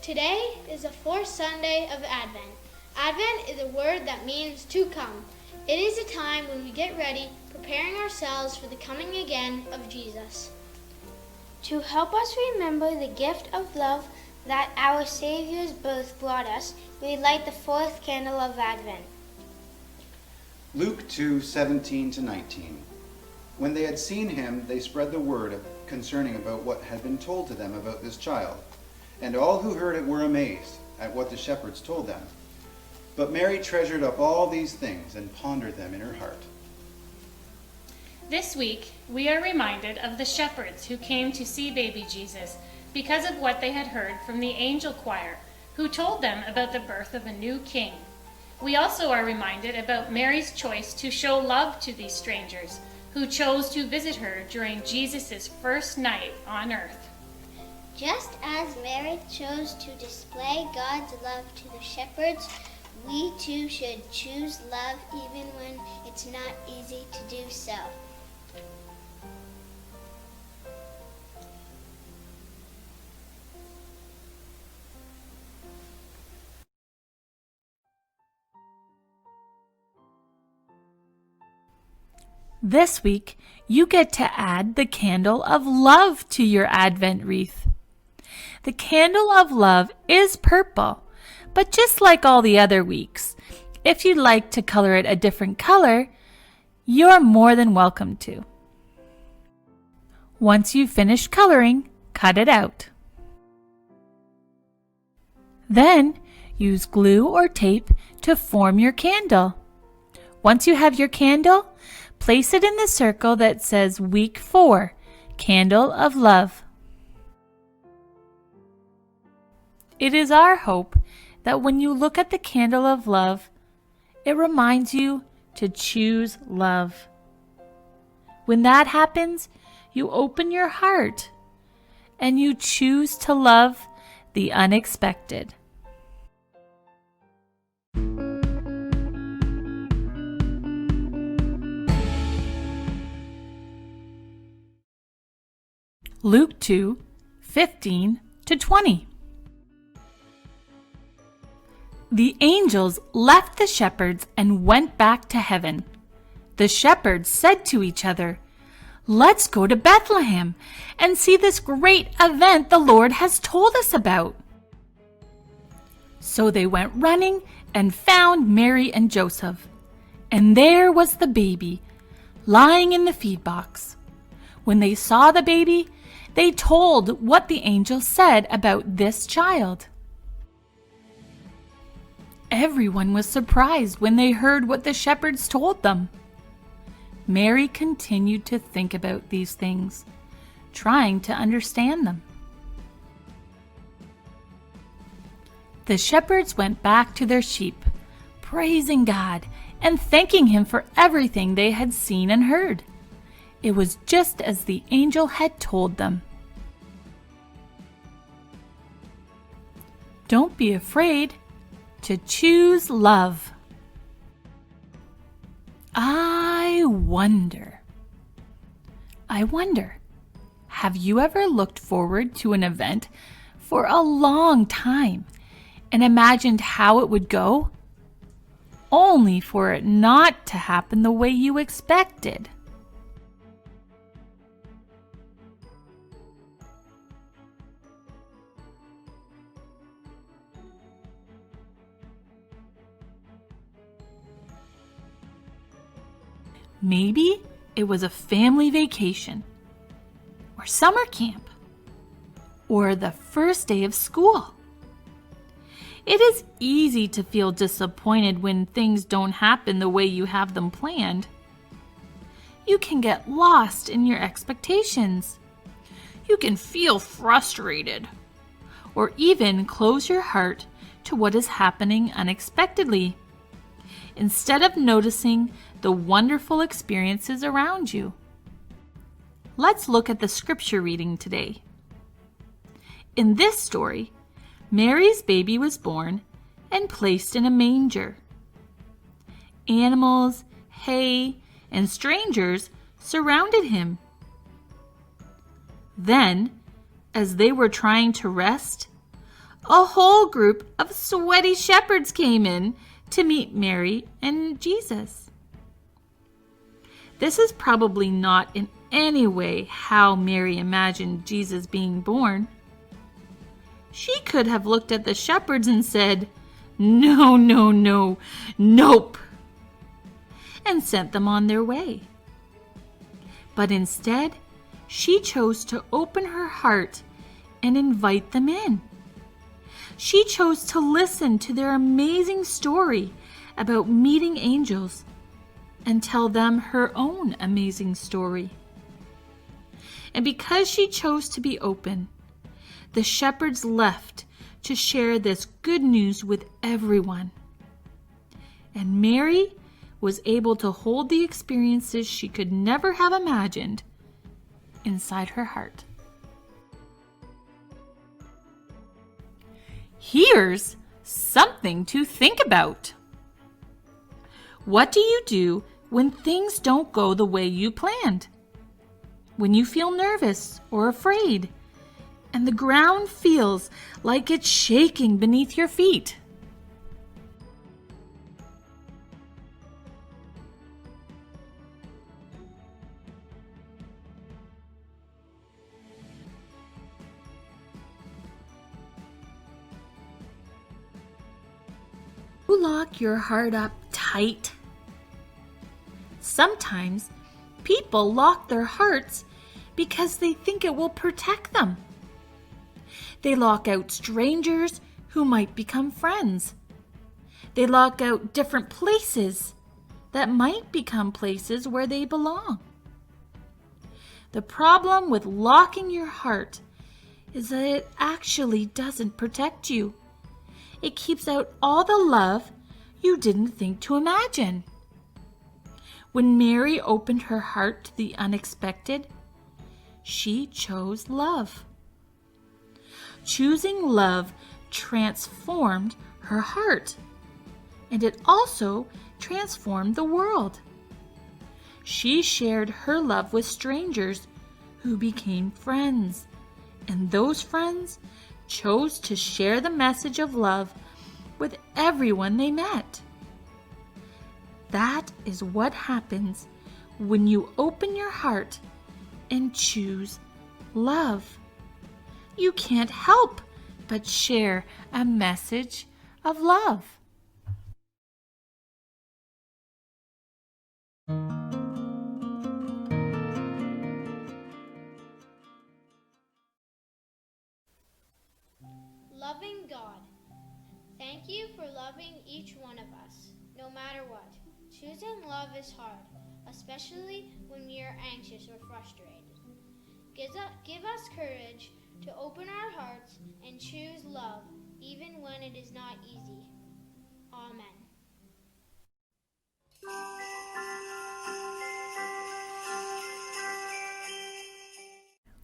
Today is the fourth Sunday of Advent. Advent is a word that means to come. It is a time when we get ready, preparing ourselves for the coming again of Jesus. To help us remember the gift of love that our Savior's birth brought us, we light the fourth candle of Advent. Luke 2:17-19. When they had seen him, they spread the word concerning about what had been told to them about this child. And all who heard it were amazed at what the shepherds told them. But Mary treasured up all these things and pondered them in her heart. This week, we are reminded of the shepherds who came to see baby Jesus because of what they had heard from the angel choir, who told them about the birth of a new king. We also are reminded about Mary's choice to show love to these strangers, who chose to visit her during Jesus' first night on earth. Just as Mary chose to display God's love to the shepherds, we too should choose love even when it's not easy to do so. This week, you get to add the candle of love to your Advent wreath. The candle of love is purple, but just like all the other weeks, if you'd like to color it a different color, you're more than welcome to. Once you've finished coloring, cut it out. Then, use glue or tape to form your candle. Once you have your candle, place it in the circle that says Week 4, Candle of Love. It is our hope that when you look at the candle of love, it reminds you to choose love. When that happens, you open your heart and you choose to love the unexpected. Luke 2:15-20. The angels left the shepherds and went back to heaven. The shepherds said to each other, "Let's go to Bethlehem and see this great event the Lord has told us about." So they went running and found Mary and Joseph. And there was the baby, lying in the feed box. When they saw the baby, they told what the angel said about this child. Everyone was surprised when they heard what the shepherds told them. Mary continued to think about these things, trying to understand them. The shepherds went back to their sheep, praising God and thanking Him for everything they had seen and heard. It was just as the angel had told them. Don't be afraid to choose love. I wonder, have you ever looked forward to an event for a long time and imagined how it would go, only for it not to happen the way you expected? Maybe it was a family vacation, or summer camp, or the first day of school. It is easy to feel disappointed when things don't happen the way you have them planned. You can get lost in your expectations. You can feel frustrated, or even close your heart to what is happening unexpectedly, instead of noticing the wonderful experiences around you. Let's look at the scripture reading today. In this story, Mary's baby was born and placed in a manger. Animals, hay, and strangers surrounded him. Then, as they were trying to rest, a whole group of sweaty shepherds came in to meet Mary and Jesus. This is probably not in any way how Mary imagined Jesus being born. She could have looked at the shepherds and said, "No, no, no, nope," and sent them on their way. But instead, she chose to open her heart and invite them in. She chose to listen to their amazing story about meeting angels and tell them her own amazing story. And because she chose to be open, the shepherds left to share this good news with everyone. And Mary was able to hold the experiences she could never have imagined inside her heart. Here's something to think about. What do you do when things don't go the way you planned? When you feel nervous or afraid, and the ground feels like it's shaking beneath your feet? You lock your heart up tight. Sometimes people lock their hearts because they think it will protect them. They lock out strangers who might become friends. They lock out different places that might become places where they belong. The problem with locking your heart is that it actually doesn't protect you. It keeps out all the love you didn't think to imagine. When Mary opened her heart to the unexpected, she chose love. Choosing love transformed her heart, and it also transformed the world. She shared her love with strangers who became friends, and those friends chose to share the message of love with everyone they met. That is what happens when you open your heart and choose love. You can't help but share a message of love. Loving God. Thank you for loving each one of us, no matter what. Choosing love is hard, especially when we are anxious or frustrated. Give us courage to open our hearts and choose love, even when it is not easy. Amen.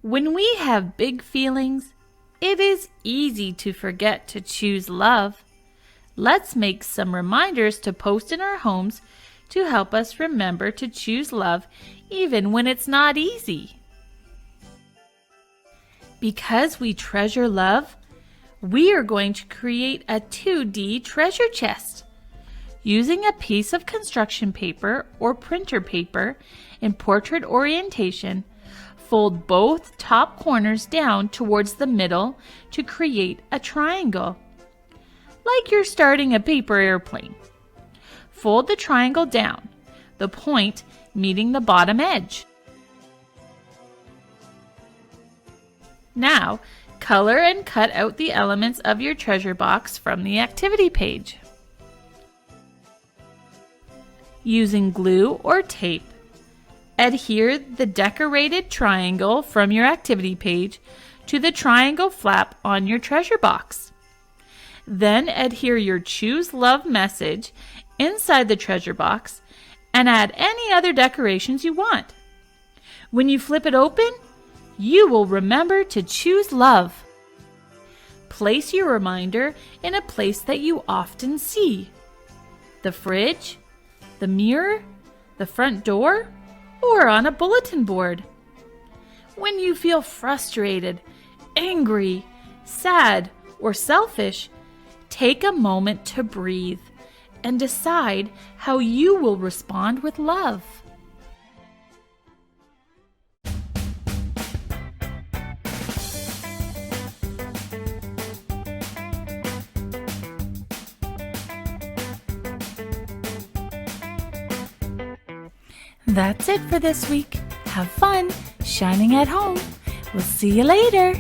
When we have big feelings, it is easy to forget to choose love. Let's make some reminders to post in our homes to help us remember to choose love even when it's not easy. Because we treasure love, we are going to create a 2D treasure chest. Using a piece of construction paper or printer paper in portrait orientation, fold both top corners down towards the middle to create a triangle, like you're starting a paper airplane. Fold the triangle down, the point meeting the bottom edge. Now, color and cut out the elements of your treasure box from the activity page. Using glue or tape, adhere the decorated triangle from your activity page to the triangle flap on your treasure box. Then adhere your Choose Love message inside the treasure box and add any other decorations you want. When you flip it open, you will remember to choose love. Place your reminder in a place that you often see: the fridge, the mirror, the front door, or on a bulletin board. When you feel frustrated, angry, sad, or selfish, take a moment to breathe and decide how you will respond with love. That's it for this week. Have fun shining at home. We'll see you later.